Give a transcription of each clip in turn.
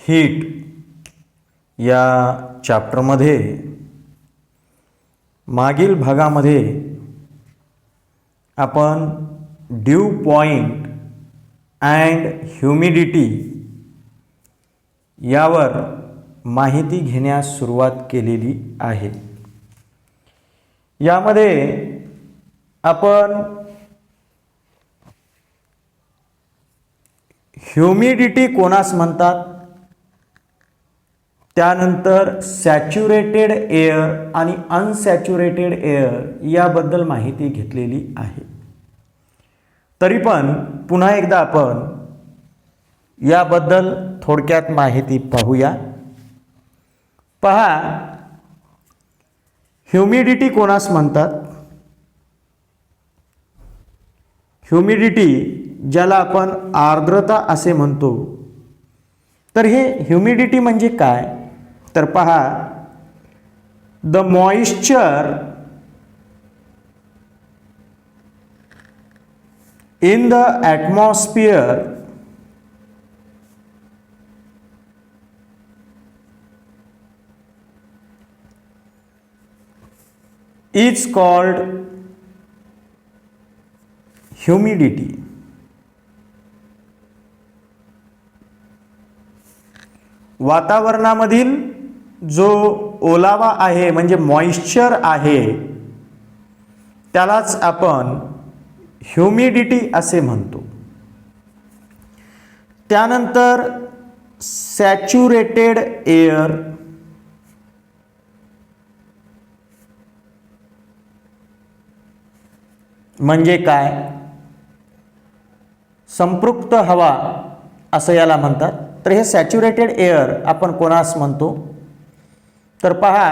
Heat या चॅप्टरमध्ये मागील भागामध्ये आपण ड्यू पॉइंट अँड ह्युमिडिटी यावर माहिती घेण्यास सुरुवात केलेली आहे. यामध्ये आपण ह्युमिडिटी कोणास म्हणतात, त्यानंतर सॅच्युरेटेड एअर आणि अनसॅच्युरेटेड एअर याबद्दल माहिती घेतलेली आहे. तरी पण पुन्हा एकदा आपण याबद्दल थोडक्यात माहिती पाहूया. पहा, ह्युमिडिटी कोणास म्हणतात. ह्युमिडिटी ज्याला आपण आर्द्रता असे म्हणतो, तर हे ह्युमिडिटी म्हणजे काय, तर पहा, the moisture in the atmosphere is called humidity. वातावरणामधील जो ओलावा आहे म्हणजे मॉइश्चर आहे त्यालाच आपण ह्युमिडिटी असे म्हणतो. त्यानंतर सॅच्युरेटेड एअर म्हणजे काय, संपृक्त हवा असं याला म्हणतात. तर हे सॅच्युरेटेड एअर आपण कोणास म्हणतो, तर पहा,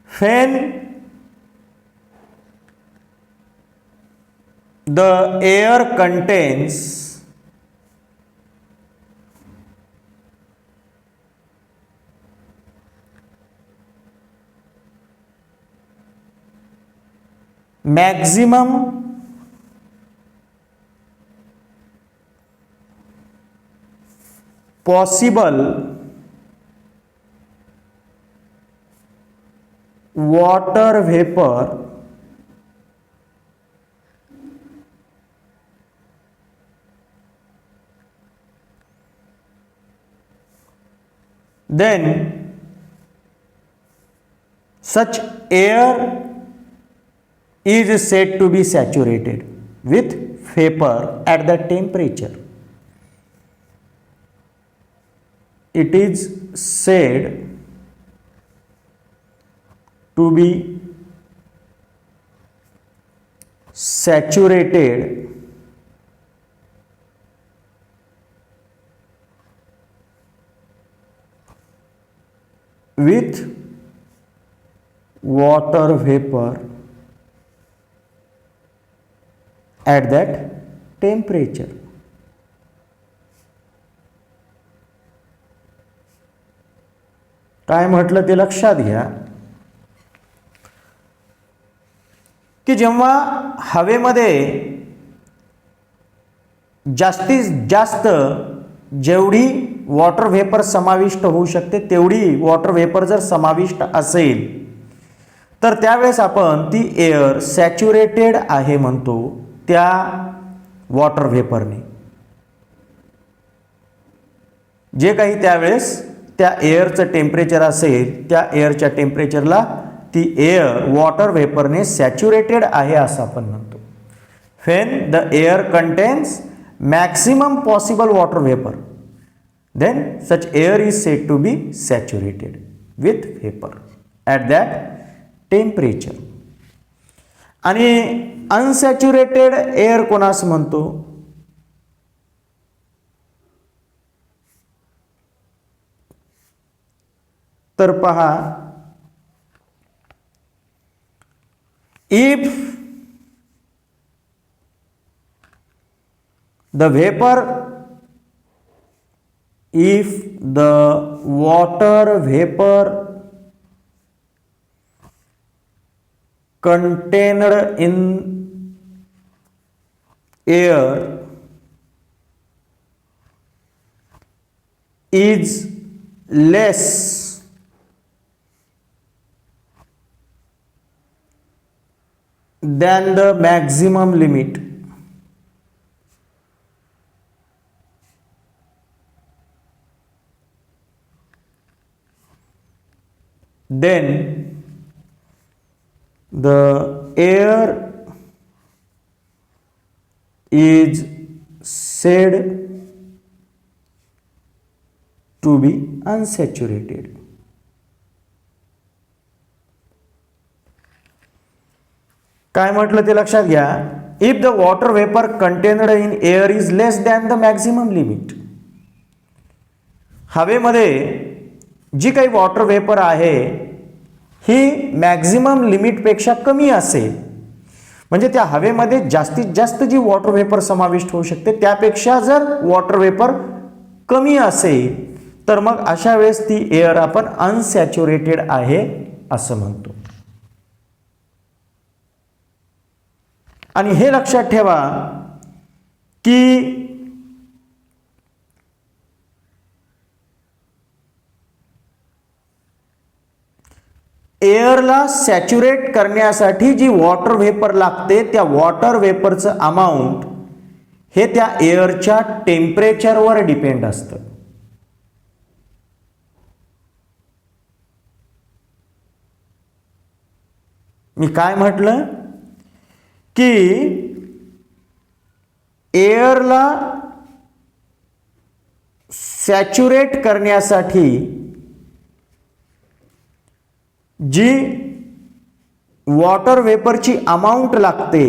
when the air contains maximum possible water vapor then such air is said to be saturated with vapor at the temperature. It is said to be saturated with water vapor at that temperature. काय म्हटलं ते लक्षात घ्या की जेव्हा हवेमध्ये जास्तीत जास्त जेवढी वॉटर व्हेपर समाविष्ट होऊ शकते तेवढी वॉटर व्हेपर जर समाविष्ट असेल तर त्यावेळेस आपण ती एअर सॅच्युरेटेड आहे म्हणतो त्या वॉटर व्हेपरने. जे काही त्यावेळेस त्या एअरचं टेम्परेचर असेल त्या एअरच्या टेम्परेचरला ती एअर वॉटर व्हेपरने सॅच्युरेटेड आहे असं आपण म्हणतो. When the air contains maximum possible water vapour then such air is said to be saturated with vapor at that temperature. आणि unsaturated air कोणास म्हणतो, तर पहा, if the vapor if the water vapor contained in air is less than the maximum limit, then the air is said to be unsaturated. काय म्हटलं ते लक्षात घ्या. If the water vapour contained in air is less than the maximum limit. हवेमध्ये जी काही water vapour आहे ही maximum लिमिटपेक्षा कमी असेल, म्हणजे त्या हवेमध्ये जास्तीत जास्त जी वॉटर वेपर समाविष्ट होऊ शकते त्यापेक्षा जर वॉटर वेपर कमी असेल तर मग अशा वेळेस ती एअर आपण अनसॅच्युरेटेड आहे असं म्हणतो. आणि हे लक्षात ठेवा की एअरला सॅच्युरेट करण्यासाठी जी वॉटर वेपर लागते त्या वॉटर वेपरचं अमाऊंट हे त्या एअरच्या टेम्परेचरवर डिपेंड असतं. मी काय म्हटलं की एअरला सॅच्युरेट करण्यासाठी जी वॉटर वेपरची अमाऊंट लागते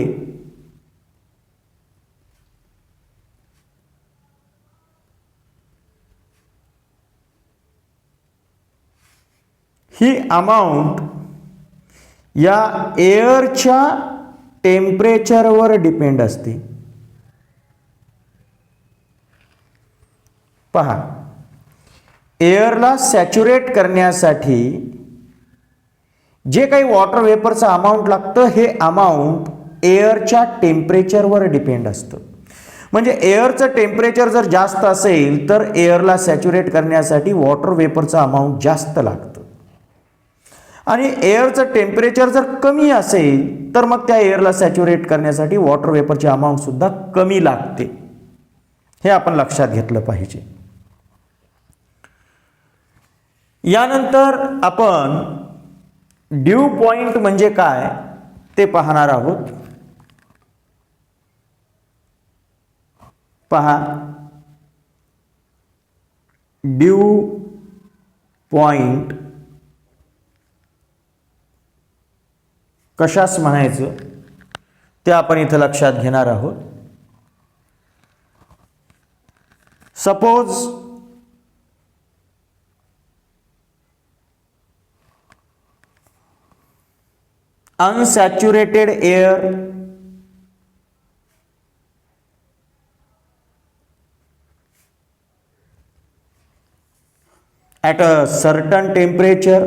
ही अमाऊंट या एअरच्या टेम्परेचरवर डिपेंड असते. पहा, एअरला सॅच्युरेट करण्यासाठी जे काही वॉटर वेपरचं अमाऊंट लागतं हे अमाऊंट एअरच्या टेम्परेचरवर डिपेंड असतं. म्हणजे एअरचं टेम्परेचर जर जास्त असेल तर एअरला सॅच्युरेट करण्यासाठी वॉटर वेपरचं अमाऊंट जास्त लागतं, आणि एअरचं टेम्परेचर जर कमी असेल तर मग त्या एअरला सॅच्युरेट करण्यासाठी वॉटर वेपरची अमाऊंट सुद्धा कमी लागते. हे आपण लक्षात घेतलं पाहिजे. यानंतर आपण ड्यू पॉइंट म्हणजे काय ते पाहणार आहोत. पहा, ड्यू पॉइंट कशास म्हणायचं ते आपण इथं लक्षात घेणार आहोत. Suppose unsaturated air at a certain temperature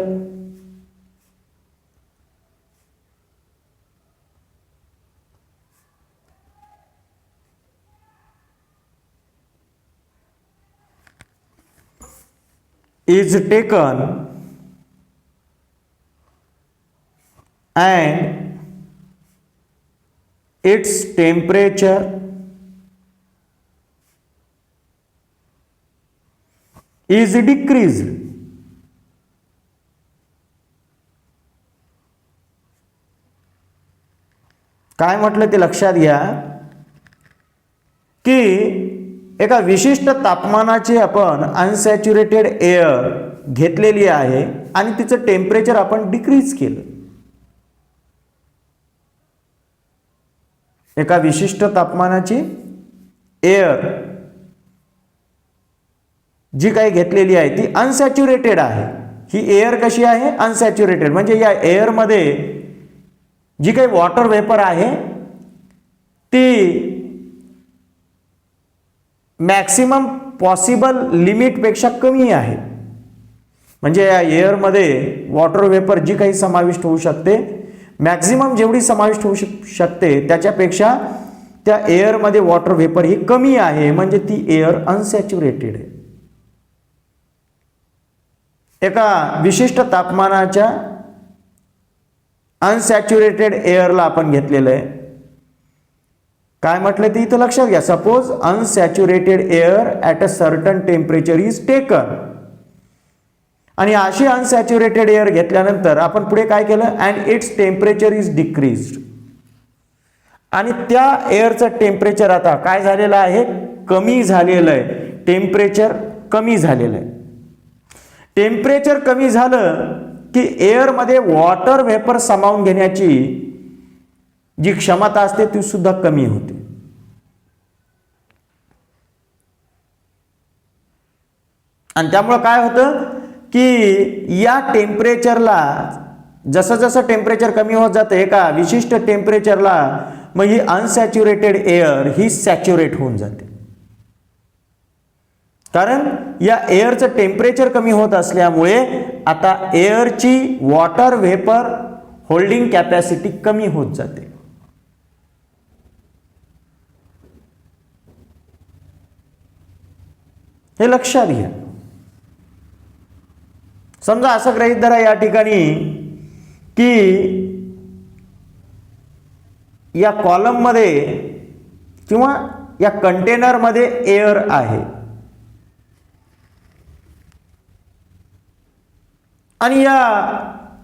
is taken and its temperature is decreased. काय म्हटलं ते लक्षात घ्या की एका विशिष्ट तापमानाची आपण अनसॅच्युरेटेड एअर घेतलेली आहे आणि तिचं टेम्परेचर आपण डिक्रीज केलं. एका विशिष्ट तापमानाची एअर जी काही घेतलेली आहे ती अनसॅच्युरेटेड आहे. ही एअर कशी आहे? अनसॅच्युरेटेड. म्हणजे या एअरमध्ये जी काही वॉटर वेपर आहे ती मॅक्सिमम पॉसिबल लिमिटपेक्षा कमी आहे. म्हणजे या एअरमध्ये वॉटर वेपर जी काही समाविष्ट होऊ शकते, मॅक्सिमम जेवढी समाविष्ट होऊ शकते त्याच्यापेक्षा त्या एअरमध्ये वॉटर वेपर ही कमी आहे, म्हणजे ती एअर अनसॅच्युरेटेड आहे. एका विशिष्ट तापमानाच्या अनसॅच्युरेटेड एअरला आपण घेतलेलं आहे. काय म्हटलं ते इथं लक्षात घ्या. Suppose unsaturated air at a certain temperature is taken. आणि अशी अनसॅच्युरेटेड एअर घेतल्यानंतर आपण पुढे काय केलं, and its temperature is decreased. आणि त्या एअरचं टेम्परेचर आता काय झालेलं आहे, कमी झालेलं आहे. टेम्परेचर कमी झालेलं आहे. टेम्परेचर कमी झालं की एअरमध्ये वॉटर व्हेपर सामावून घेण्याची जी क्षमता असते ती सुद्धा कमी होते. आणि त्यामुळं काय होतं की या टेम्परेचरला जसं जसं टेम्परेचर कमी होत जातं एका विशिष्ट टेम्परेचरला मग ही अनसॅच्युरेटेड एअर ही सॅच्युरेट होऊन जाते. कारण या एअरचं टेम्परेचर कमी होत असल्यामुळे आता एअरची वॉटर व्हेपर होल्डिंग कॅपॅसिटी कमी होत जाते. हे लक्षात घ्या. समजा असं गृहीत धरा या ठिकाणी की या कॉलममध्ये किंवा या कंटेनरमध्ये एअर आहे आणि या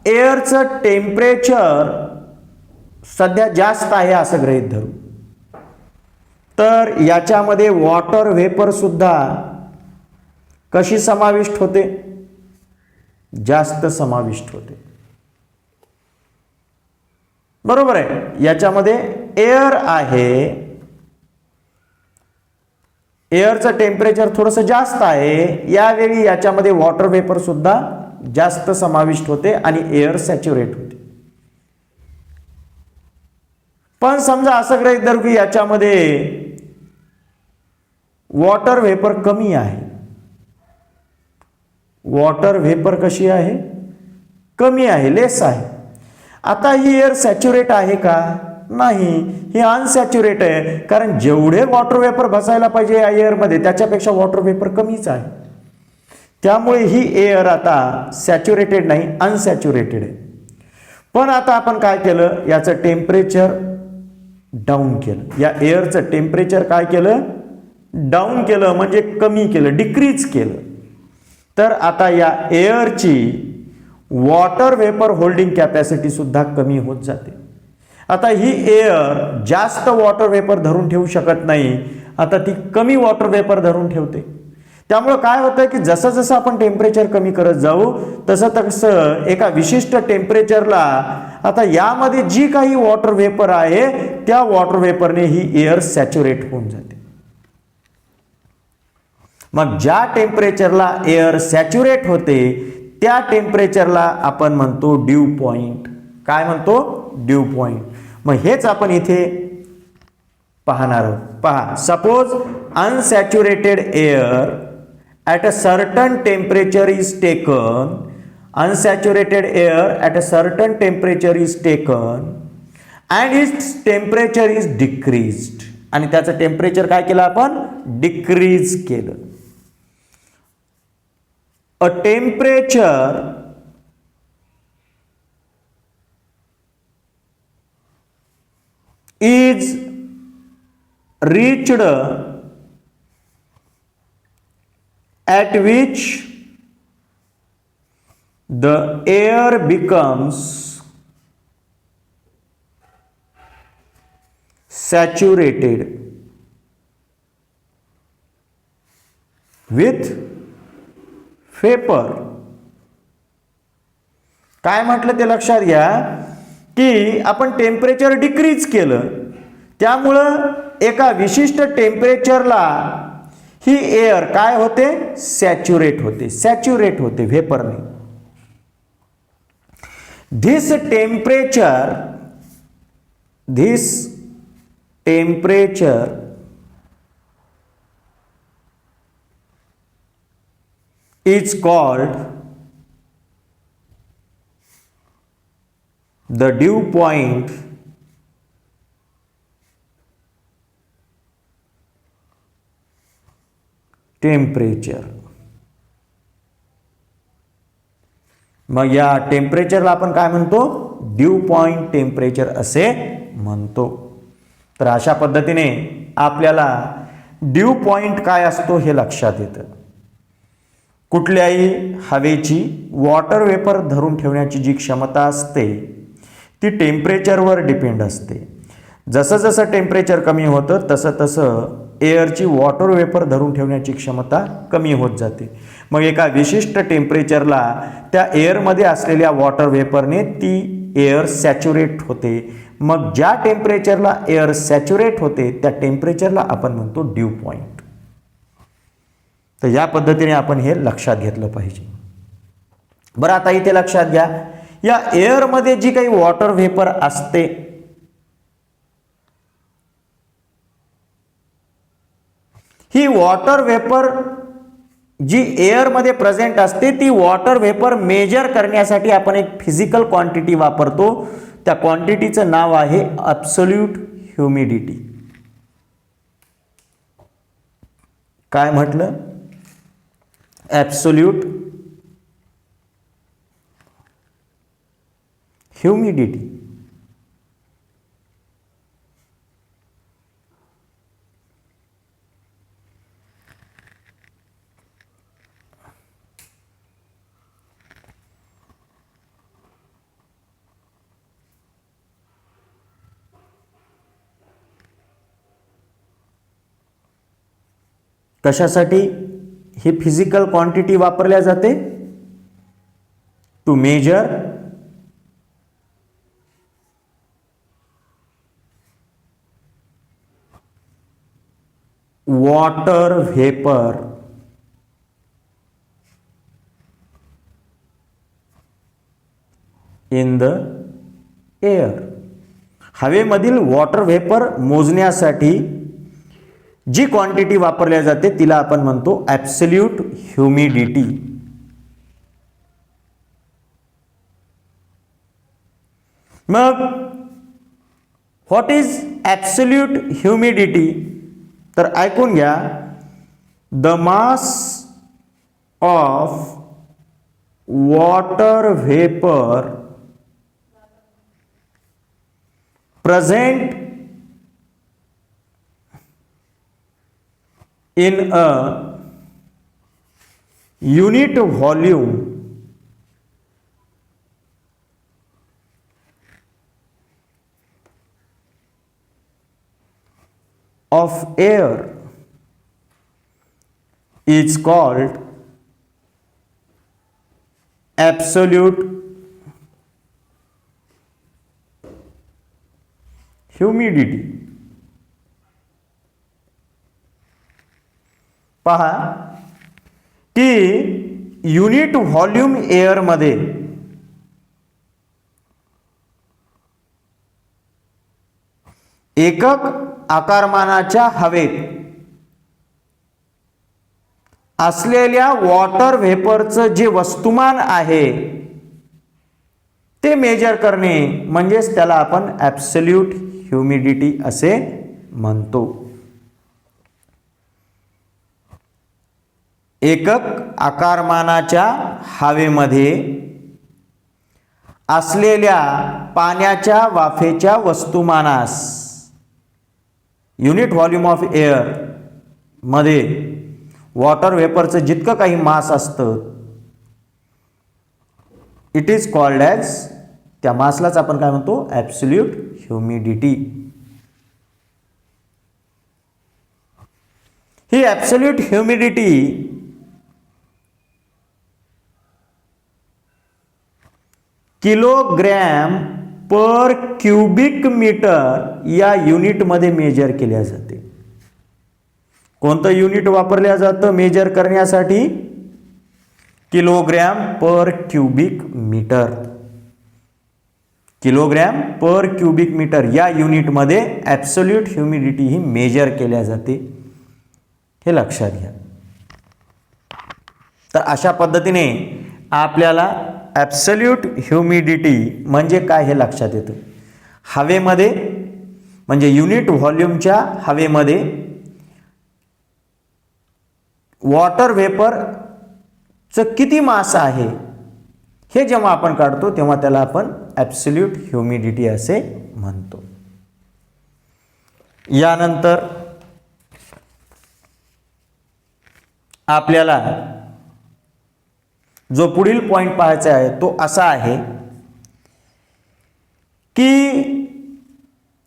एअरचं टेम्परेचर सध्या जास्त आहे असं गृहीत धरू. तर याच्यामध्ये वॉटर व्हेपर सुद्धा कशी समाविष्ट होते, जास्त समाविष्ट होते. बरोबर आहे. याच्यामध्ये एअर आहे, एअरचं टेम्परेचर थोडंसं जास्त आहे, यावेळी याच्यामध्ये वॉटर व्हेपर सुद्धा जास्त समाविष्ट होते आणि एअर सॅच्युरेट होते. पण समजा असं गृहीत धरू की याच्यामध्ये वॉटर व्हेपर कमी आहे. वॉटर व्हेपर कशी आहे, कमी आहे, लेस आहे. आता ही एअर सॅच्युरेट आहे का, नाही, ही अनसॅच्युरेट आहे. कारण जेवढे वॉटर व्हेपर बसायला पाहिजे या एअरमध्ये त्याच्यापेक्षा वॉटर व्हेपर कमीच आहे. त्यामुळे ही एअर आता सॅच्युरेटेड नाही, अनसॅच्युरेटेड आहे. पण आता आपण काय केलं, याचं टेम्परेचर डाऊन केलं. या एअरचं टेम्परेचर काय केलं, डाऊन केलं, म्हणजे कमी केलं, डिक्रीज केलं. तर आता या एअरची वॉटर व्हेपर होल्डिंग कॅपॅसिटी सुद्धा कमी होत जाते. आता ही एअर जास्त वॉटर व्हेपर धरून ठेवू शकत नाही, आता ती कमी वॉटर व्हेपर धरून ठेवते. त्यामुळे काय होतं की जसं जसं आपण टेम्परेचर कमी करत जाऊ तसं तसं एका विशिष्ट टेम्परेचरला आता यामध्ये जी काही वॉटर व्हेपर आहे त्या वॉटर व्हेपरने ही एअर सॅच्युरेट होऊन जाते. मग ज्या टेम्परेचरला एअर सॅच्युरेट होते त्या टेम्परेचरला आपण म्हणतो ड्यू पॉइंट. काय म्हणतो, ड्यू पॉइंट. मग हेच आपण इथे पाहणार आहोत. पहा, suppose unsaturated air at a certain temperature is taken. Unsaturated air at a certain temperature is taken and its temperature is decreased. आणि त्याचं टेम्परेचर काय केलं आपण, डिक्रीज केलं. A temperature is reached at which the air becomes saturated with vapour. काय म्हटलं ते लक्षात घ्या की आपण टेम्परेचर डिक्रीज केलं, त्यामुळं एका विशिष्ट टेम्परेचरला ही एअर काय होते, सॅच्युरेट होते, सॅच्युरेट होते व्हेपरने. This temperature is called the dew point temperature. मग या टेम्परेचरला आपण काय म्हणतो, ड्यू पॉइंट टेम्परेचर असे म्हणतो. तर अशा पद्धतीने आपल्याला ड्यू पॉइंट काय असतो हे लक्षात येतं. कुठल्याही हवेची वॉटर वेपर धरून ठेवण्याची जी क्षमता असते ती टेम्परेचरवर डिपेंड असते. जसं जसं टेम्परेचर कमी होतं तसं तसं एअरची वॉटर वेपर धरून ठेवण्याची क्षमता कमी होत जाते. मग एका विशिष्ट टेम्परेचरला त्या एअरमध्ये असलेल्या वॉटर वेपरने ती एअर सॅच्युरेट होते. मग ज्या टेम्परेचरला एअर सॅच्युरेट होते त्या टेम्परेचरला आपण म्हणतो ड्यू पॉइंट. तर या पद्धतीने आपण हे लक्षात घेतलं पाहिजे. बरं, आता इथे लक्षात घ्या, या एअरमध्ये जी काही वॉटर व्हेपर असते ही वॉटर व्हेपर जी एअरमध्ये प्रेझेंट असते ती वॉटर व्हेपर मेजर करण्यासाठी आपण एक फिजिकल क्वांटिटी वापरतो. त्या क्वांटिटीचं नाव आहे ॲब्सोल्यूट ह्युमिडिटी. काय म्हटलं, ॲब्सोल्यूट ह्युमिडिटी. कशासाठी ही फिजिकल क्वांटिटी वापरल्या जाते, to measure water vapour in the air. हवेमधील वॉटर व्हेपर मोजण्यासाठी जी क्वांटिटी वापरल्या जाते तिला आपण म्हणतो ॲब्सोल्यूट ह्युमिडिटी. मग व्हॉट इज ॲब्सोल्यूट ह्युमिडिटी, तर ऐकून घ्या. The mass of water vapour present in a unit volume of air is called absolute humidity. पहा की युनिट व्हॉल्यूम एअरमध्ये एकक आकारमानाच्या हवेत असलेल्या वॉटर व्हेपरचं जे वस्तुमान आहे ते मेजर करणे म्हणजेच त्याला आपण ॲब्सोल्यूट ह्युमिडिटी असे म्हणतो. एकक आकारमानाच्या हवेमध्ये असलेल्या पाण्याच्या वाफेच्या वस्तुमानास युनिट व्हॉल्यूम ऑफ एअर मध्ये वॉटर व्हेपरचं जितकं काही मास असतं इट इज कॉल्ड ॲज, त्या मासलाच आपण काय म्हणतो, ॲब्सोल्यूट ह्युमिडिटी. ही absolute humidity kilogram per cubic metre या युनिटमध्ये मेजर केल्या जाते. कोणतं युनिट वापरल्या जातं मेजर करण्यासाठी, kilogram per cubic metre. Kilogram per cubic metre या युनिटमध्ये ॲब्सोल्यूट ह्युमिडिटी ही मेजर केल्या जाते, हे लक्षात घ्या. तर अशा पद्धतीने आपल्याला ॲब्सोल्यूट ह्युमिडिटी म्हणजे काय हे लक्षात येतं. हवेमध्ये म्हणजे युनिट व्हॉल्यूमच्या हवेमध्ये वॉटर व्हेपरचं किती मास आहे हे जेव्हा आपण काढतो तेव्हा त्याला आपण ॲब्सोल्यूट ह्युमिडिटी असे म्हणतो. यानंतर आपल्याला जो पुढील पॉइंट पाहायचा आहे तो असा आहे की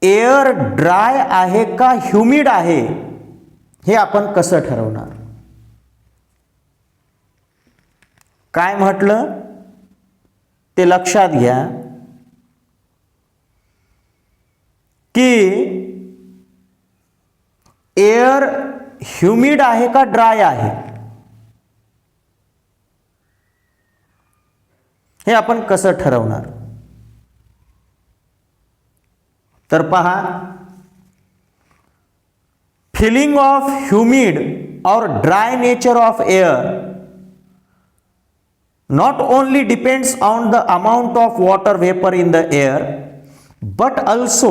एअर ड्राय आहे का ह्युमिड आहे हे आपण कसं ठरवणार. काय म्हटलं ते लक्षात घ्या की एअर ह्युमिड आहे का ड्राय आहे हे आपण कसं ठरवणार. तर पहा, फिलिंग ऑफ ह्युमिड और dry nature of air not only depends on the amount of water vapor in the air but also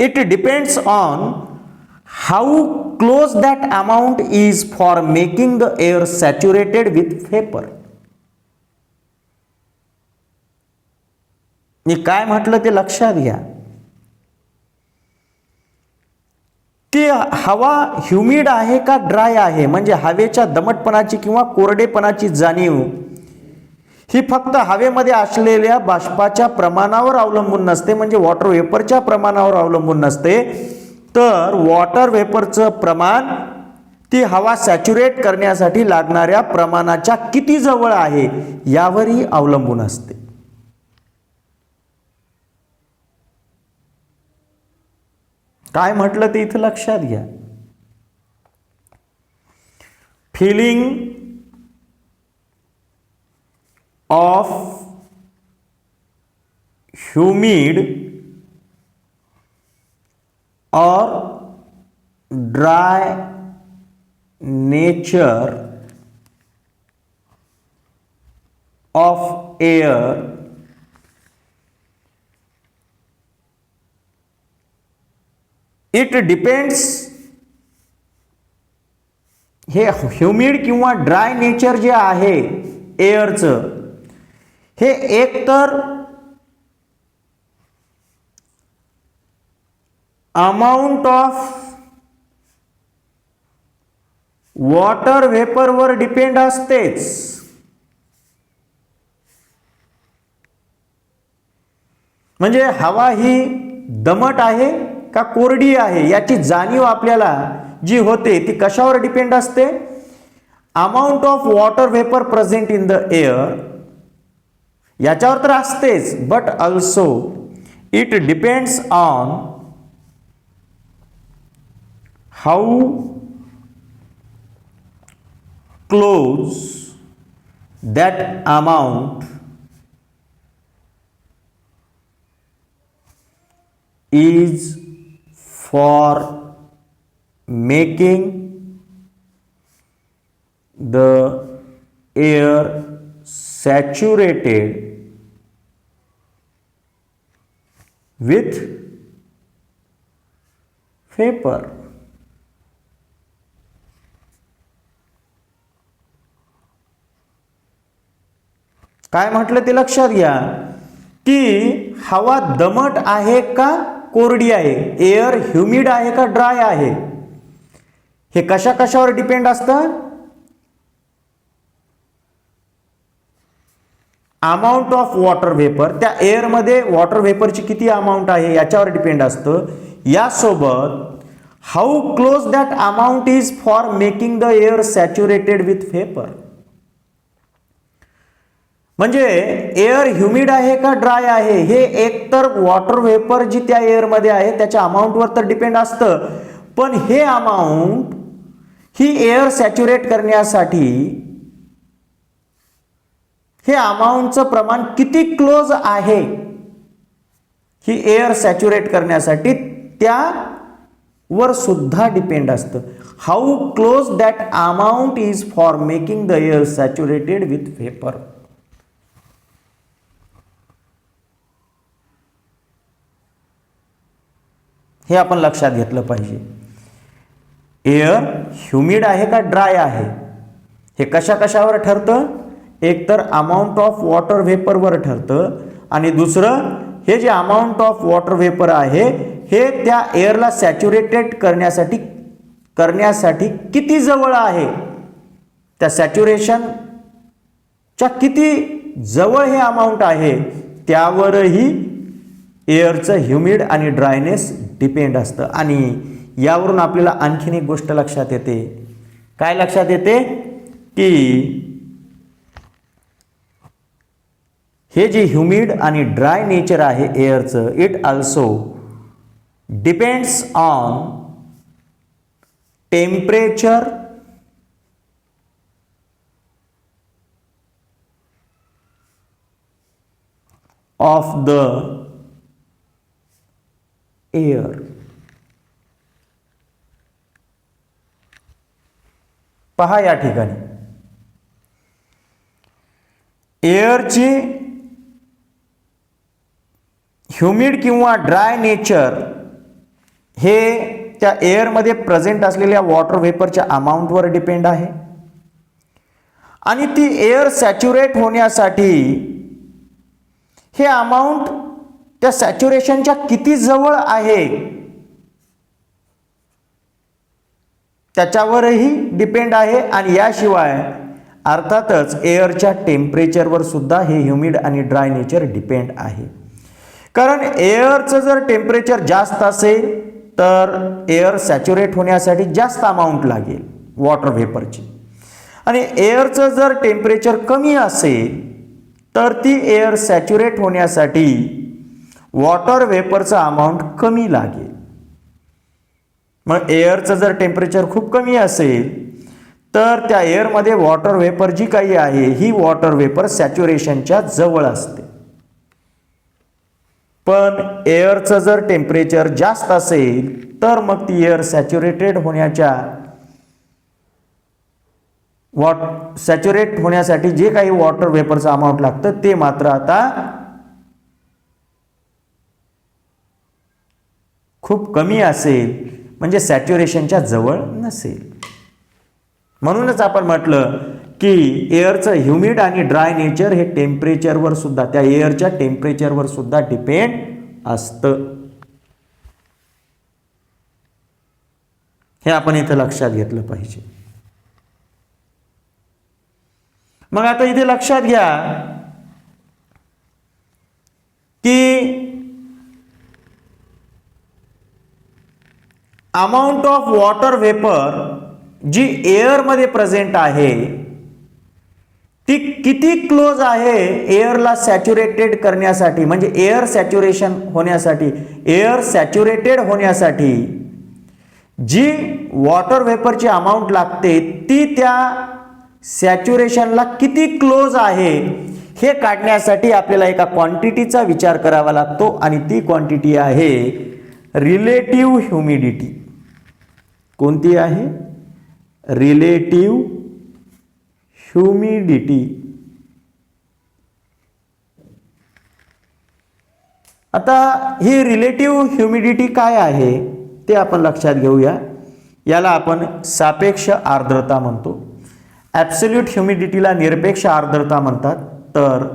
it depends on how close that amount is for making the air saturated with vapor. मी काय म्हटलं ते लक्षात घ्या की हवा humid आहे का dry आहे म्हणजे हवेच्या दमटपणाची किंवा कोरडेपणाची जाणीव ही फक्त हवेमध्ये असलेल्या बाष्पाच्या प्रमाणावर अवलंबून नसते, म्हणजे वॉटर वेपरच्या प्रमाणावर अवलंबून नसते, तर वॉटर वेपरचं प्रमाण ती हवा सॅच्युरेट करण्यासाठी लागणाऱ्या प्रमाणाच्या किती जवळ आहे यावरही अवलंबून असते. काय म्हटलं ते इथं लक्षात घ्या. फिलिंग ऑफ ह्युमिड और dry nature of air it depends. हे ह्युमिड किंवा ड्राय नेचर जे आहे एअरचं हे एकतर अमाऊंट ऑफ वॉटर वेपरवर डिपेंड असतेच, म्हणजे हवा ही दमट आहे का कोरडी आहे याची जाणीव आपल्याला जी होते ती कशावर डिपेंड असते. Amount of water vapour present in the air याच्यावर तर असतेच, but also it depends on how close that amount is for making the air saturated with vapor. काय म्हटलं ते लक्षात घ्या की हवा दमट आहे का कोरडी आहे, एअर ह्युमिड आहे का ड्राय आहे, हे कशा कशावर डिपेंड असतं. अमाऊंट ऑफ वॉटर वेपर, त्या एअर मध्ये वॉटर वेपरची किती अमाऊंट आहे याच्यावर डिपेंड असतं. यासोबत how close that amount is for making the air saturated with vapour, म्हणजे एअर ह्युमिड आहे का ड्राय आहे हे एकतर वॉटर वेपर जी त्या एअर मध्ये आहे त्याच्या अमाऊंटवर तर डिपेंड असतं, पण हे अमाऊंट ही एअर सॅच्युरेट करण्यासाठी हे अमाऊंटचं प्रमाण किती क्लोज आहे ही एअर सॅच्युरेट करण्यासाठी त्यावर सुद्धा डिपेंड असतं. How close that amount is for making the air saturated with vapour. हे आपण लक्षात घेतलं पाहिजे. एअर ह्युमिड आहे का ड्राय आहे हे कशा कशावर ठरतं? एक तर अमाऊंट ऑफ वॉटर व्हेपरवर ठरतं आणि दुसरं हे जे अमाऊंट ऑफ वॉटर व्हेपर आहे हे त्या एअरला सॅच्युरेटेड करण्यासाठी किती जवळ आहे, त्या सॅच्युरेशनच्या किती जवळ हे अमाऊंट आहे त्यावरही एअरचं ह्युमिड आणि ड्रायनेस डिपेंड असतं. आणि यावरून आपल्याला आणखीन एक गोष्ट लक्षात येते. काय लक्षात येते? की हे जे ह्युमिड आणि ड्राय नेचर आहे एअरचं, it also depends on temperature of the air. पहा या ठिकाणी एअरची ह्युमिड किंवा ड्राय नेचर हे त्या एअरमध्ये प्रेझेंट असलेल्या वॉटर व्हेपरच्या अमाऊंटवर डिपेंड आहे आणि ती एअर सॅच्युरेट होण्यासाठी हे अमाऊंट त्या सॅच्युरेशनच्या किती जवळ आहे त्याच्यावरही डिपेंड आहे. आणि याशिवाय अर्थातच एअरच्या टेम्परेचरवर सुद्धा हे ह्युमिड आणि ड्राय नेचर डिपेंड आहे. कारण एअरचं जर टेम्परेचर जास्त असेल तर एअर सॅच्युरेट होण्यासाठी जास्त अमाऊंट लागेल वॉटर व्हेपरची, आणि एअरचं जर टेम्परेचर कमी असेल तर ती एअर सॅच्युरेट होण्यासाठी वॉटर व्हेपरचा अमाऊंट कमी लागेल. मग एअरचं जर टेम्परेचर खूप कमी असेल तर त्या एअरमध्ये वॉटर व्हेपर जी काही आहे ही वॉटर व्हेपर सॅच्युरेशनच्या जवळ असते. पण एअरचं जर टेम्परेचर जास्त असेल तर मग ती एअर सॅच्युरेट होण्यासाठी जे काही वॉटर व्हेपरचं अमाऊंट लागतं ते मात्र आता खूप कमी असेल, म्हणजे सॅच्युरेशनच्या जवळ नसेल. म्हणूनच आपण म्हटलं की एअरचं ह्युमिड आणि ड्राय नेचर हे टेम्परेचरवर सुद्धा, त्या एअरच्या टेम्परेचरवर सुद्धा डिपेंड असतं. हे आपण इथे लक्षात घेतलं पाहिजे. मग आता इथे लक्षात घ्या की अमाऊंट ऑफ वॉटर व्हेपर जी एअरमध्ये प्रेझेंट आहे ती किती क्लोज आहे एअरला सॅच्युरेटेड करण्यासाठी, म्हणजे एअर सॅच्युरेटेड होण्यासाठी जी वॉटर व्हेपरची अमाऊंट लागते ती त्या सॅच्युरेशनला किती क्लोज आहे हे काढण्यासाठी आपल्याला एका क्वांटिटीचा विचार करावा लागतो आणि ती क्वांटिटी आहे रिलेटिव्ह ह्युमिडिटी. कोणती आहे? Relative humidity. आता ही रिलेटिव्ह ह्युमिडिटी काय आहे ते आपण लक्षात घेऊया. याला आपण सापेक्ष आर्द्रता म्हणतो. ॲब्सोल्यूट ह्युमिडिटीला निरपेक्ष आर्द्रता म्हणतात, तर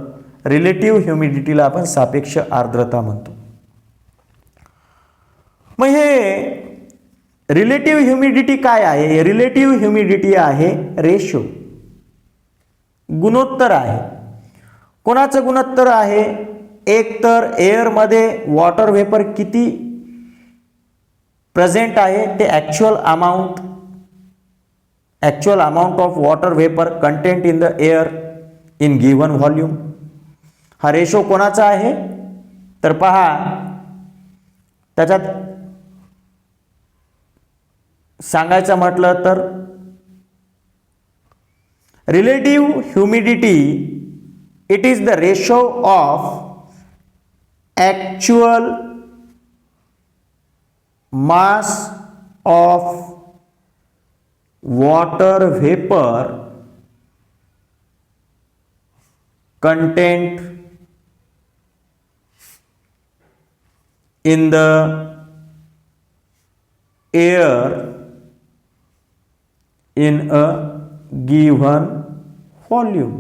रिलेटिव्ह ह्युमिडिटीला आपण सापेक्ष आर्द्रता म्हणतो. मग हे रिलेटिव्ह ह्युमिडिटी काय आहे? रिलेटिव्ह ह्युमिडिटी आहे रेशो, गुणोत्तर आहे. कोणाचं गुणोत्तर आहे? एक तर एअरमध्ये वॉटर व्हेपर किती प्रेझेंट आहे ते actual amount of water vapour content in the air in given volume. हा रेशो कोणाचा आहे? तर पहा त्याच्यात सांगायचं म्हटलं तर relative humidity it is the ratio of actual mass of water vapour content in the air in a given volume.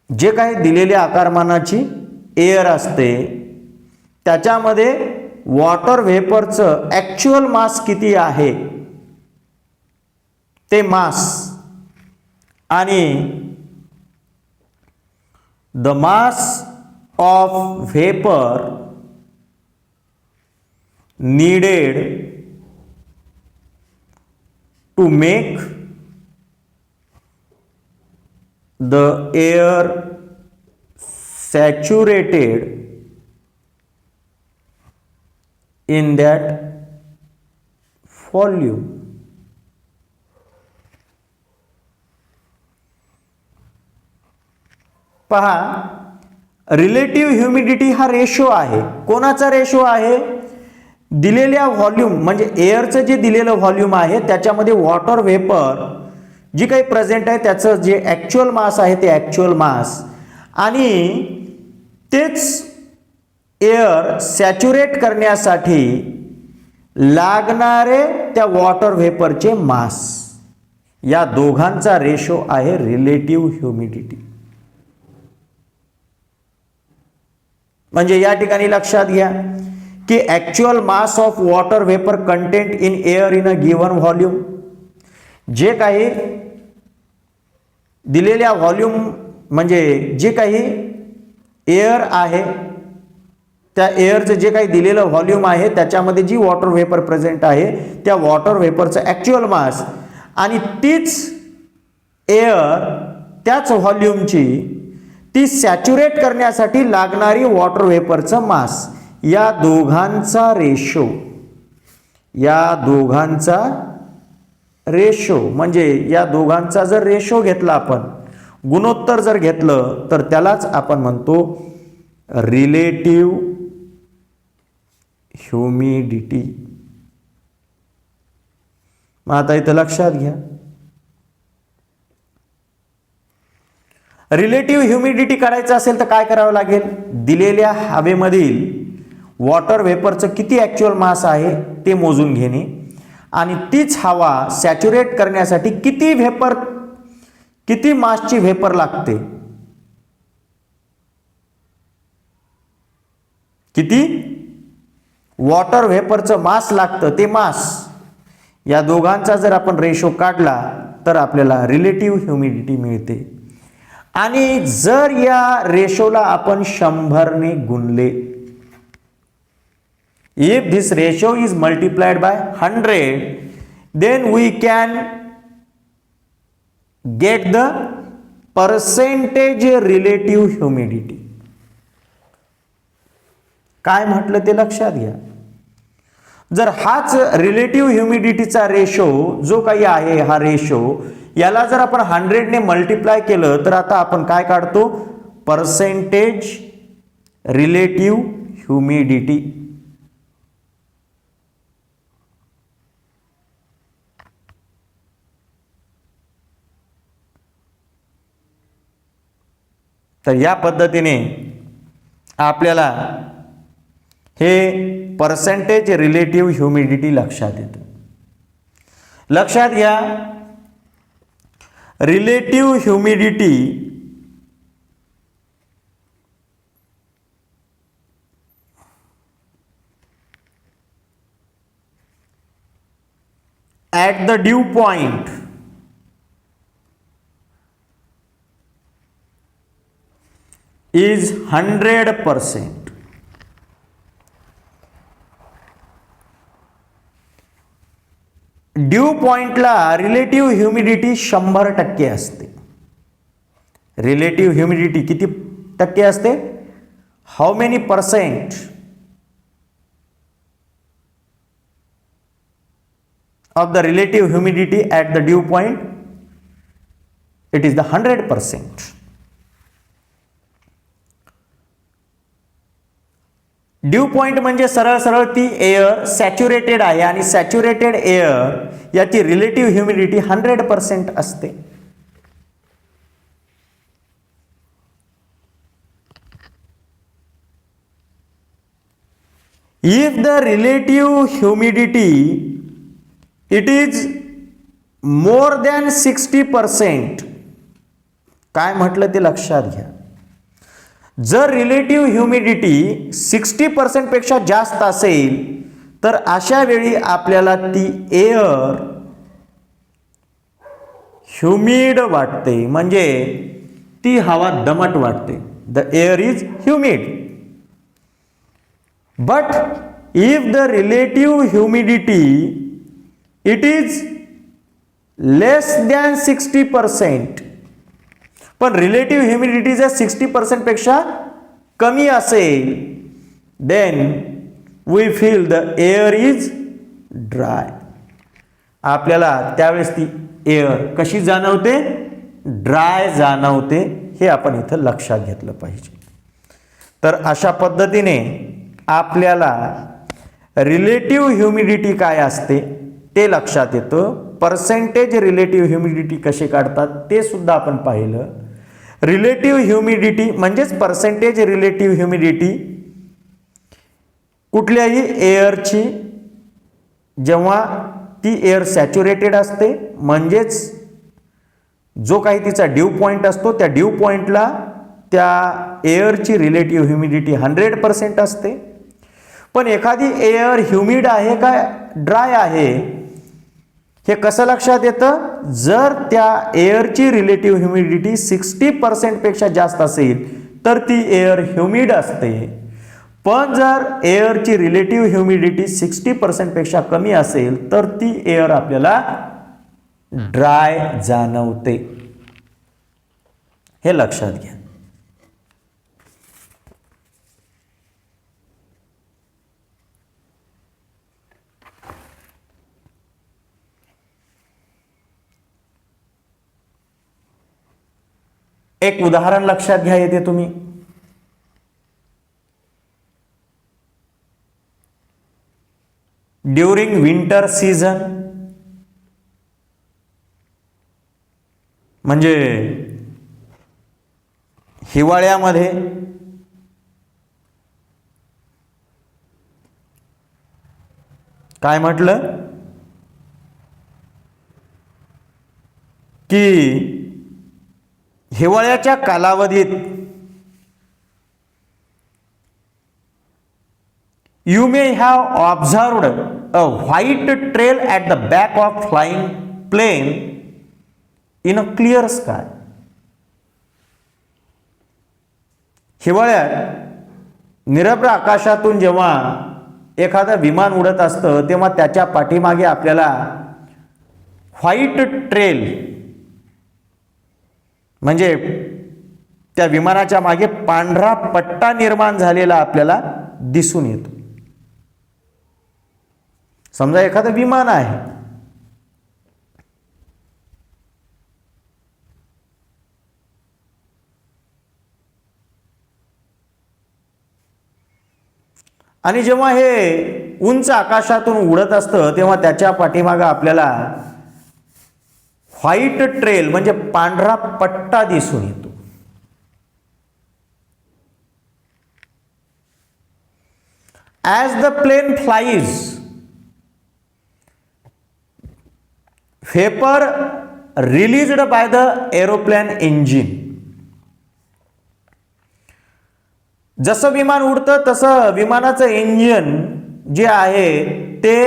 जे काही दिलेल्या आकारमानाची एअर असते त्याच्यामध्ये वॉटर व्हेपरचं ॲक्च्युअल मास किती आहे ते मास आणि the mass of vapour needed to make the air saturated in that volume. पहा, रिलेटिव्ह ह्युमिडिटी हा रेशो आहे. कोणाचा रेशो आहे? दिलेल्या व्हॉल्यूम म्हणजे एअरचं जे दिलेलं व्हॉल्यूम आहे त्याच्यामध्ये वॉटर व्हेपर जी काही प्रेझेंट आहे त्याचं जे ॲक्च्युअल मास आहे ते ॲक्च्युअल मास आणि तेच एअर सॅच्युरेट करण्यासाठी लागणारे त्या वॉटर व्हेपरचे मास, या दोघांचा रेशो आहे रिलेटिव्ह ह्युमिडिटी. म्हणजे या ठिकाणी लक्षात घ्या की actual mass of water vapour content in air in a given volume, जे काही दिलेल्या व्हॉल्यूम म्हणजे जे काही एअर आहे त्या एअरचं जे काही दिलेलं व्हॉल्यूम आहे त्याच्यामध्ये जी वॉटर व्हेपर प्रेझेंट आहे त्या वॉटर व्हेपरचं ॲक्च्युअल मास आणि तीच एअर त्याच व्हॉल्यूमची ती सॅच्युरेट करण्यासाठी लागणारी वॉटर व्हेपरचं मास, या दोघांचा रेशो, म्हणजे या दोघांचा जर रेशो घेतला आपण, गुणोत्तर जर घेतलं तर त्यालाच आपण म्हणतो रिलेटिव्ह ह्युमिडिटी. मग आता इथं लक्षात घ्या, रिलेटिव्ह ह्युमिडिटी काढायचं असेल तर काय करावं लागेल? दिलेल्या हवेमधील वॉटर व्हेपरचं किती ॲक्च्युअल मास आहे ते मोजून घेणे आणि तीच हवा सॅच्युरेट करण्यासाठी किती मासची व्हेपर लागते, किती वॉटर व्हेपरचं मास लागतं ते मास, या दोघांचा जर आपण रेशो काढला तर आपल्याला रिलेटिव्ह ह्युमिडिटी मिळते. आणि जर या रेशोला आपण 100 ने गुणले, if this ratio is multiplied by 100, then we can get the percentage relative humidity. काय म्हटलं ते लक्षात घ्या. जर हाच रिलेटिव्ह ह्युमिडिटीचा रेशो जो काही आहे हा रेशो, याला जर आपण 100 ने मल्टिप्लाय केलं तर आता आपण काय काढतो? Percentage relative humidity. तर या पद्धतीने आपल्याला हे पर्सेंटेज रिलेटिव्ह ह्युमिडिटी लक्षात येतं. लक्षात घ्या, relative humidity at the due point is 100%. Due पॉइंटला रिलेटिव्ह ह्युमिडिटी 100% असते. रिलेटिव्ह ह्युमिडिटी किती टक्के असते? How many percent of the relative humidity at the due point? It is the 100%. Due point म्हणजे सरळ सरळ ती एअर सॅच्युरेटेड आहे आणि सॅच्युरेटेड एअर याची रिलेटिव्ह ह्युमिडिटी 100% असते. If the relative humidity it is more than 60%, काय म्हटलं ते लक्षात घ्या. जर रिलेटिव्ह ह्युमिडिटी 60% पेक्षा जास्त असेल तर अशा वेळी आपल्याला ती एअर ह्युमिड वाटते, म्हणजे ती हवा दमट वाटते. The air is humid. But if the relative humidity it is less than 60%, पण रिलेटिव्ह ह्युमिडिटी जर 60% पेक्षा कमी असेल, then we feel the air is dry. आपल्याला त्यावेळेस ती एअर कशी जाणवते? ड्राय जाणवते. हे आपण इथं लक्षात घेतलं पाहिजे. तर अशा पद्धतीने आपल्याला रिलेटिव्ह ह्युमिडिटी काय असते ते लक्षात येतं. पर्सेंटेज रिलेटिव्ह ह्युमिडिटी कसे काढतात ते सुद्धा आपण पाहिलं. रिलेटिव्ह ह्युमिडिटी म्हणजेच पर्सेंटेज रिलेटिव्ह ह्युमिडिटी कुठल्याही एअरची जेव्हा ती एअर सॅच्युरेटेड असते, म्हणजेच जो काही तिचा ड्यू पॉईंट असतो त्या ड्यू पॉईंटला त्या एअरची रिलेटिव्ह ह्युमिडिटी 100% असते. पण एखादी एअर ह्युमिड आहे का ड्राय आहे हे कसं लक्षात येतं? जर त्या एअरची रिलेटिव्ह ह्युमिडिटी 60% पेक्षा जास्त असेल तर ती एअर ह्युमिड असते. पण जर एअरची रिलेटिव्ह ह्युमिडिटी 60% पेक्षा कमी असेल तर ती एअर आपल्याला ड्राय जाणवते. हे लक्षात घ्या. एक उदाहरण लक्षात घ्या येते तुम्ही. ड्युरिंग विंटर सीझन, म्हणजे हिवाळ्यामध्ये काय म्हटलं की हिवाळ्याच्या कालावधीत you may have observed a white trail at the back of flying plane in a clear sky. हिवाळ्यात निरभ्र आकाशातून जेव्हा एखादं विमान उडत असतं तेव्हा त्याच्या पाठीमागे आपल्याला व्हाईट ट्रेल म्हणजे त्या विमानाच्या मागे पांढरा पट्टा निर्माण झालेला आपल्याला दिसून येतो. समजा एखादं विमान आहे, आणि जेव्हा हे उंच आकाशातून उडत असतं तेव्हा त्याच्या पाठीमागे आपल्याला व्हाईट ट्रेल म्हणजे पांढरा पट्टा दिसून येतो. As the plane flies, vapor released by the aeroplane engine. जसं विमान उडतं तसं विमानाचं इंजिन जे आहे ते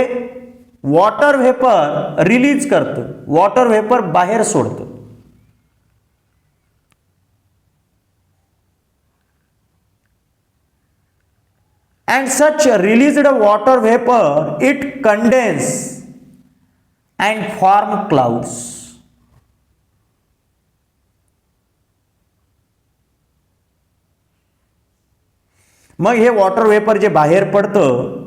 वॉटर व्हेपर रिलीज करतं, वॉटर व्हेपर बाहेर सोडतं. And such released water vapor it condense and form clouds. मग हे वॉटर वेपर जे बाहेर पडतं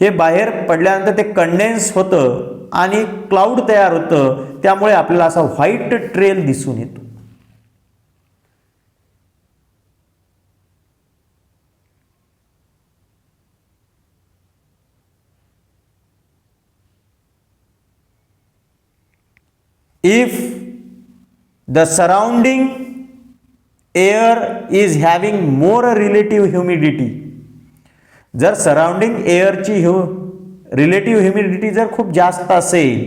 हे बाहेर पडल्यानंतर ते कंडेन्स होतं आणि क्लाउड तयार होतं. त्यामुळे आपल्याला असा व्हाईट ट्रेल दिसून येतो. If the surrounding air is having more relative humidity, जर सराउंडिंग एअरची रिलेटिव्ह ह्युमिडिटी जर खूप जास्त असेल,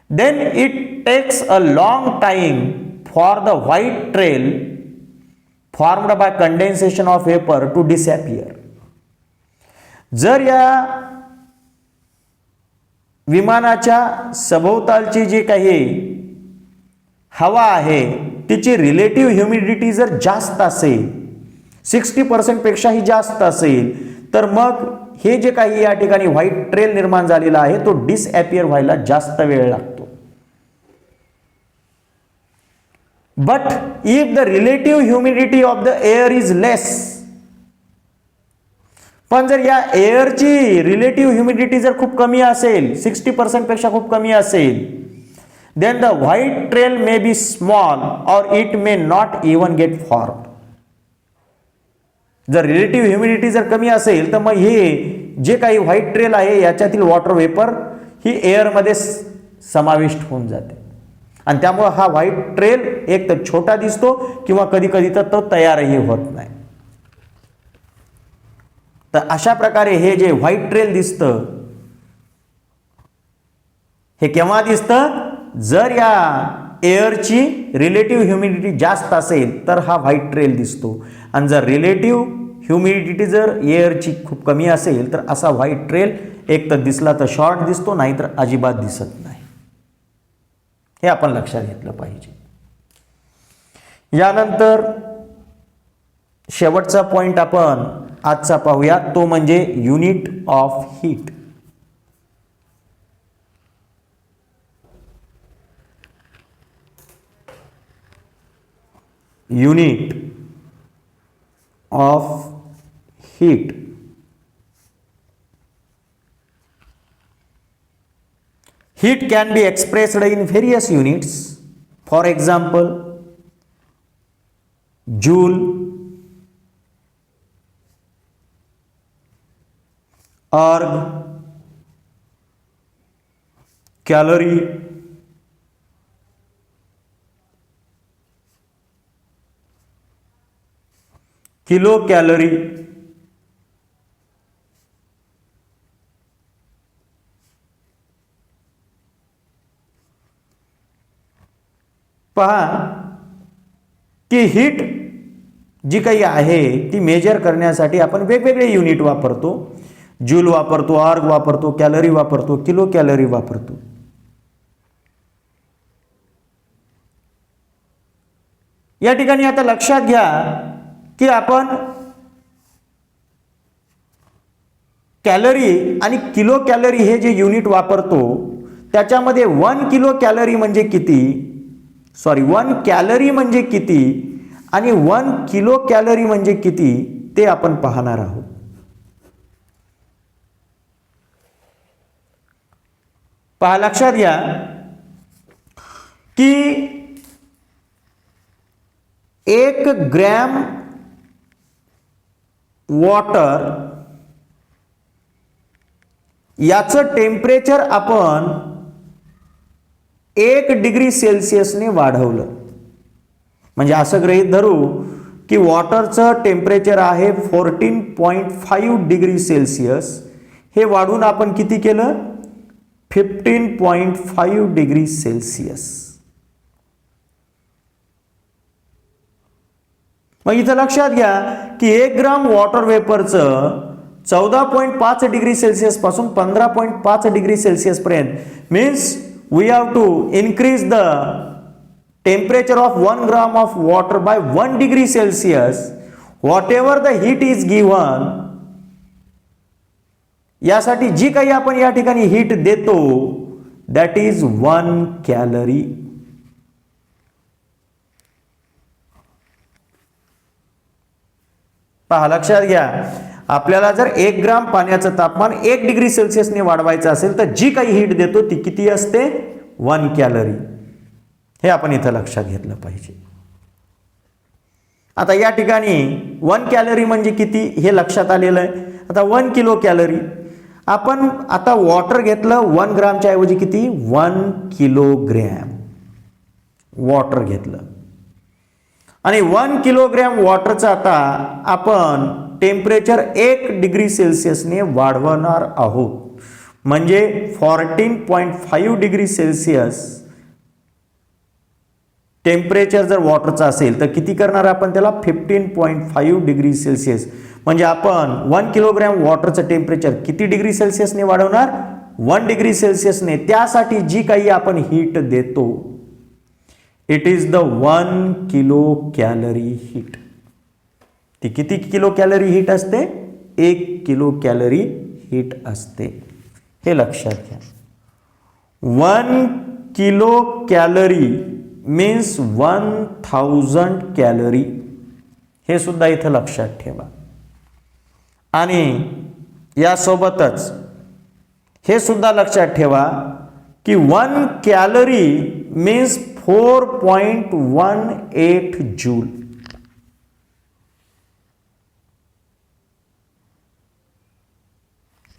then it takes a long time for the white trail formed by condensation of vapour to disappear. जर या विमानाच्या सभोवतालची जी काही हवा आहे तिची रिलेटिव्ह ह्युमिडिटी जर जास्त असेल, 60% पेक्षाही जास्त असेल, तर मग हे जे काही या ठिकाणी व्हाईट ट्रेल निर्माण झालेला आहे तो डिसअपियर व्हायला जास्त वेळ लागतो. But if the relative humidity of the air is less, पण जर या एअरची रिलेटिव्ह ह्युमिडिटी जर खूप कमी असेल, 60% पेक्षा खूप कमी असेल, then the white trail may be small or it may not even get formed. जर रिलेटिव्ह ह्युमिडिटी जर कमी असेल तर मग हे जे काही व्हाईट ट्रेल आहे याच्यातील वॉटर वेपर ही एअरमध्ये समाविष्ट होऊन जाते आणि त्यामुळे हा व्हाईट ट्रेल एक तर छोटा दिसतो किंवा कधी कधी तर तो तयारही होत नाही. तर अशा प्रकारे हे जे व्हाईट ट्रेल दिसतं हे केव्हा दिसतं, जर या एअरची रिलेटिव्ह ह्युमिडिटी जास्त असेल तर हा व्हाईट ट्रेल दिसतो आणि जर रिलेटिव्ह ह्युमिडिटी जर एअरची खूप कमी असेल तर असा व्हाईट ट्रेल एक तर दिसला तर शॉर्ट दिसतो, नाहीतर अजिबात दिसत नाही. हे आपण लक्षात घेतलं पाहिजे. यानंतर शेवटचा पॉइंट आपण आजचा पाहूया, तो म्हणजे unit of heat. Unit of heat. Heat can be expressed in various units. For example, joule, erg, calorie, kilocalorie, पहा की हीट जी काही आहे ती मेजर करण्यासाठी आपण वेगवेगळे युनिट वापरतो. जूल वापरतो, आर्ग वापरतो, कॅलरी वापरतो, किलो कॅलरी वापरतो. या ठिकाणी आता लक्षात घ्या की आपण कॅलरी आणि किलो कॅलरी हे जे युनिट वापरतो त्याच्यामध्ये 1 किलो कॅलरी म्हणजे किती, 1 कॅलरी म्हणजे किती आणि 1 किलो कॅलरी म्हणजे किती ते आपण पाहणार आहोत. पहा, लक्षात घ्या की 1 ग्रॅम वॉटर याचं टेम्परेचर आपण 1 डिग्री सेल्सिअसने वाढवलं. म्हणजे असं गृहीत धरू की वॉटरचं टेम्परेचर आहे 14.5 डिग्री सेल्सिअस, हे वाढून आपण किती केलं, 15.5 डिग्री सेल्सिअस. मग इथं लक्षात घ्या की 1 ग्राम वॉटर वेपरचं 14.5 डिग्री सेल्सिअस पासून 15.5 डिग्री सेल्सिअस पर्यंत means we have to increase the temperature of 1 gram of water by 1 degree Celsius. Whatever the heat is given, यासाठी जी काही आपण या ठिकाणी हीट देतो that is 1 calorie. पहा, लक्षात घ्या, आपल्याला जर 1 ग्राम पाण्याचं तापमान 1 डिग्री सेल्सिअसने वाढवायचं असेल तर जी काही हीट देतो ती किती असते, 1 कॅलरी. हे आपण इथं लक्षात घेतलं पाहिजे. आता या ठिकाणी 1 कॅलरी म्हणजे किती हे लक्षात आलेलं आहे. आता 1 किलो कॅलरी, आपण आता वॉटर घेतलं 1 ग्रामच्या ऐवजी किती, 1 किलोग्रॅम वॉटर घेतलं आणि 1 किलोग्रॅम वॉटरचं आता आपण टेम्परेचर 1 डिग्री सेल्सिअसने वाढवणार आहोत. म्हणजे 14.5 डिग्री सेल्सिअस टेम्परेचर जर वॉटरचं असेल तर किती करणार आपण त्याला 15.5 डिग्री सेल्सिअस. म्हणजे आपण 1 किलोग्रॅम वॉटरचं टेम्परेचर किती डिग्री सेल्सिअसने वाढवणार 1 डिग्री सेल्सिअसने. त्यासाठी जी काही आपण हीट देतो it is the 1 kilo calorie heat. ती किती किलो कॅलरी हीट असते 1 किलो कॅलरी हीट असते. हे लक्षात घ्या. 1 किलो कॅलरी मीन्स 1000 कॅलरी. हे सुद्धा इथं लक्षात ठेवा. आणि यासोबतच हे सुद्धा लक्षात ठेवा की 1 कॅलरी मीन्स 4.18 जूल.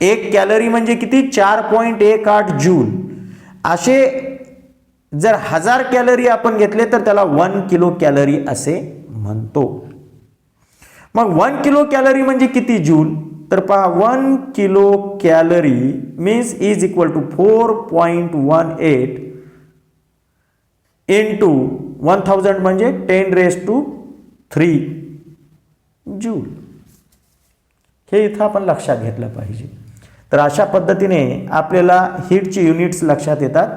एक कॅलरी म्हणजे किती 4.18 जूल. असे जर 1000 कॅलरी आपण घेतले तर त्याला 1 किलो कॅलरी असे म्हणतो. मग 1 किलो कॅलरी म्हणजे किती जूल तर पहा 1 kilo calorie means is equal to 4.18 into 1000 म्हणजे 10⁻³ जूल. हे इथं आपण लक्षात घेतलं पाहिजे. तर अशा पद्धतीने आपल्याला हीटची युनिट्स लक्षात येतात.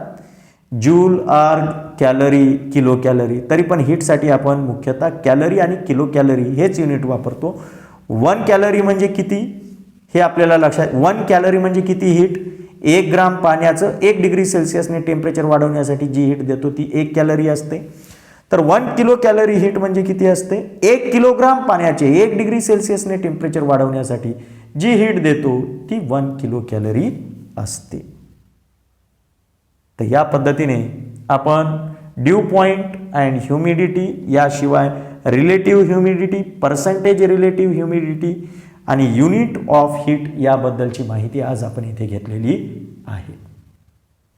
Joule, erg, calorie, kilo calorie. तरी पण हीटसाठी आपण मुख्यतः कॅलरी आणि किलो कॅलरी हेच युनिट वापरतो. 1 कॅलरी म्हणजे किती हे आपल्याला लक्षात. 1 कॅलरी म्हणजे किती हीट 1 ग्राम पाण्याचं 1 डिग्री सेल्सिअसने टेम्परेचर वाढवण्यासाठी जी हीट देतो ती 1 कॅलरी असते. तर 1 किलो कॅलरी हीट म्हणजे किती असते 1 किलोग्राम पाण्याचे 1 डिग्री सेल्सिअसने टेम्परेचर वाढवण्यासाठी जी हीट देतो ती 1 किलो कॅलरी असते. तर या पद्धतीने आपण ड्यू पॉइंट अँड ह्युमिडिटी याशिवाय relative humidity, percentage relative humidity आणि युनिट ऑफ हीट याबद्दलची माहिती आज आपण इथे घेतलेली आहे.